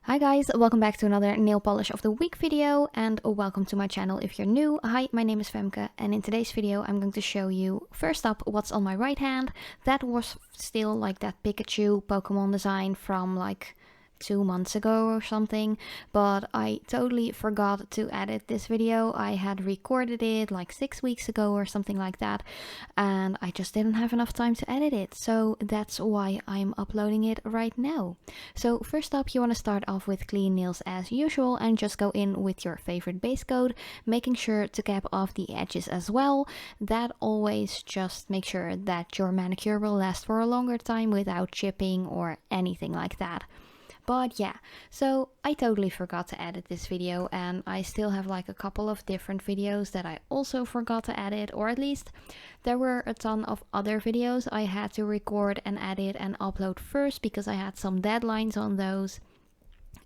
Hi guys, welcome back to another nail polish of the week video and welcome to my channel if you're new. Hi, my name is Femke and in today's video I'm going to show you first up what's on my right hand. That was still like that Pikachu Pokemon design from like 2 months ago or something, but I totally forgot to edit this video. I had recorded it like 6 weeks ago or something like that, and I just didn't have enough time to edit it, so that's why I'm uploading it right now. So first up, you want to start off with clean nails as usual and just go in with your favorite base coat, making sure to cap off the edges as well. That always just make sure that your manicure will last for a longer time without chipping or anything like that. But yeah, so I totally forgot to edit this video, and I still have like a couple of different videos that I also forgot to edit, or at least there were a ton of other videos I had to record and edit and upload first because I had some deadlines on those.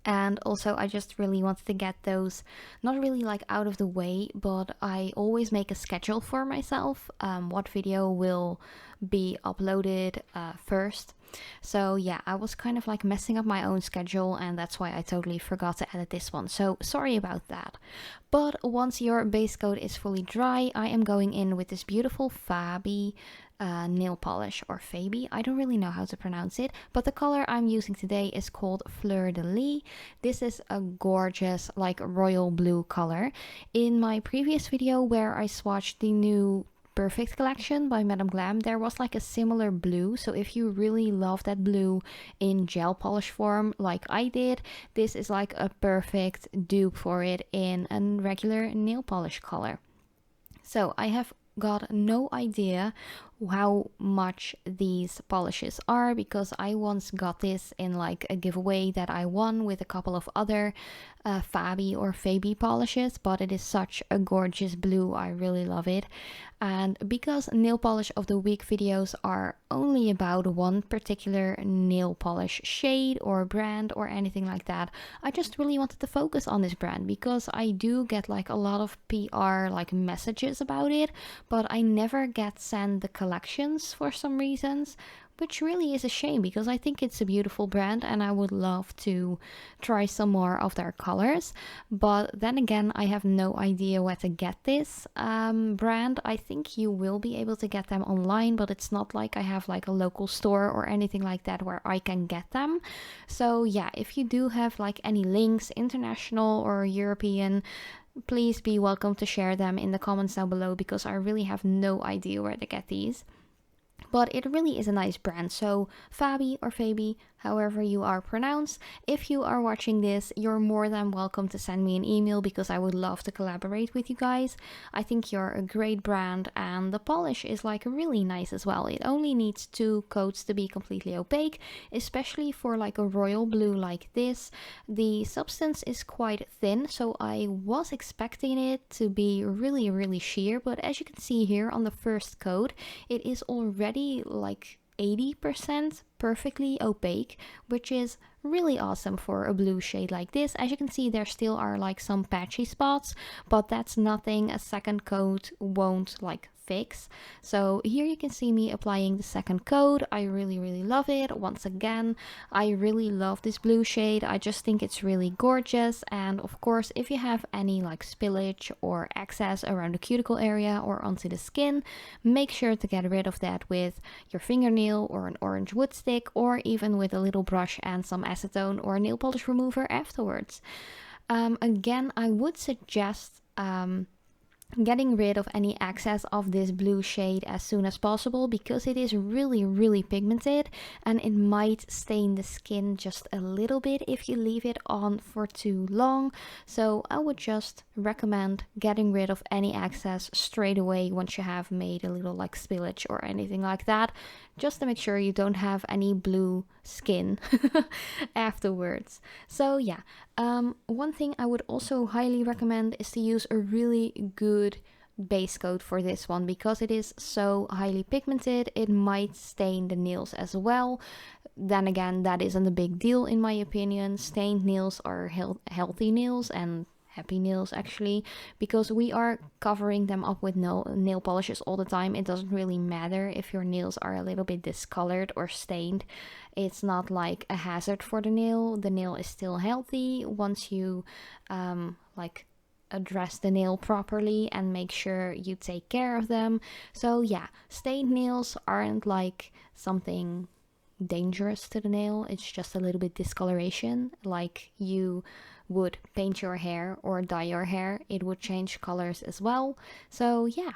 And also I just really wanted to get those not really like out of the way, but I always make a schedule for myself what video will be uploaded first. So yeah, I was kind of like messing up my own schedule, and that's why I totally forgot to edit this one, so sorry about that. But once your base coat is fully dry, I am going in with this beautiful Fabi nail polish, or Fabi, I don't really know how to pronounce it, but the color I'm using today is called Fleur de Lis. This is a gorgeous like royal blue color. In my previous video where I swatched the new Perfect collection by Madame Glam, there was like a similar blue, so if you really love that blue in gel polish form like I did, this is like a perfect dupe for it in a regular nail polish color. So I have got no idea how much these polishes are because I once got this in like a giveaway that I won with a couple of other Fabi or Fabi polishes, but it is such a gorgeous blue. I really love it. And because nail polish of the week videos are only about one particular nail polish shade or brand or anything like that, I just really wanted to focus on this brand because I do get like a lot of PR like messages about it, but I never get sent the collections for some reasons, which really is a shame because I think it's a beautiful brand and I would love to try some more of their colors. But then again, I have no idea where to get this brand. I think you will be able to get them online, but it's not like I have like a local store or anything like that where I can get them. So yeah, if you do have like any links, international or European, please be welcome to share them in the comments down below because I really have no idea where to get these. But it really is a nice brand, so Fabi or Fabi, however you are pronounced, if you are watching this, you're more than welcome to send me an email because I would love to collaborate with you guys. I think you're a great brand and the polish is like really nice as well. It only needs 2 coats to be completely opaque, especially for like a royal blue like this. The substance is quite thin, so I was expecting it to be really sheer, but as you can see here on the first coat, it is already like 80% perfectly opaque, which is really awesome for a blue shade like this. As you can see, there still are like some patchy spots, but that's nothing a second coat won't like fix. So here you can see me applying the second coat. I really love it. Once again, I really love this blue shade. I just think it's really gorgeous, and of course if you have any like spillage or excess around the cuticle area or onto the skin, make sure to get rid of that with your fingernail or an orange wood stick, or even with a little brush and some acetone or nail polish remover afterwards. Again, I would suggest getting rid of any excess of this blue shade as soon as possible because it is really pigmented and it might stain the skin just a little bit if you leave it on for too long. So I would just recommend getting rid of any excess straight away once you have made a little like spillage or anything like that, just to make sure you don't have any blue skin afterwards. So yeah, one thing I would also highly recommend is to use a really good base coat for this one because it is so highly pigmented. It might stain the nails as well. Then again, that isn't a big deal in my opinion. Stained nails are healthy nails and happy nails actually, because we are covering them up with nail polishes all the time. It doesn't really matter if your nails are a little bit discolored or stained. It's not like a hazard for the nail. The nail is still healthy once you like address the nail properly and make sure you take care of them. So yeah, stained nails aren't like something dangerous to the nail. It's just a little bit discoloration, like you would paint your hair or dye your hair, it would change colors as well. So yeah,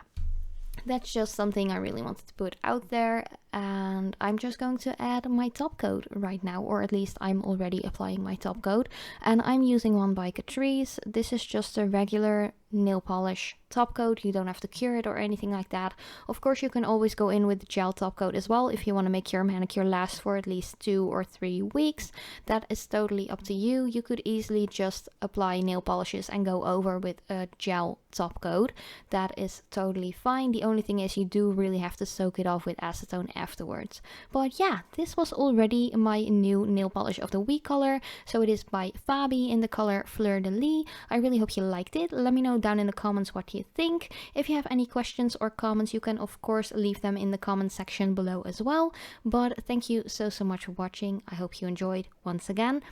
that's just something I really wanted to put out there. And I'm just going to add my top coat right now, or at least I'm already applying my top coat, and I'm using one by Catrice. This is just a regular nail polish top coat. You don't have to cure it or anything like that. Of course, you can always go in with the gel top coat as well if you want to make your manicure last for at least 2 or 3 weeks. That is totally up to you. You could easily just apply nail polishes and go over with a gel top coat. That is totally fine. The only thing is you do really have to soak it off with acetone afterwards. But yeah, this was already my new nail polish of the week color. So it is by Fabi in the color Fleur de Lis. I really hope you liked it. Let me know down in the comments what you think. If you have any questions or comments, you can of course leave them in the comment section below as well. But thank you so much for watching. I hope you enjoyed once again.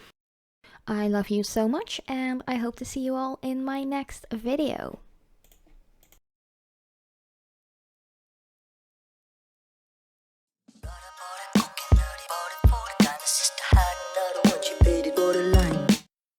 I love you so much, and I hope to see you all in my next video.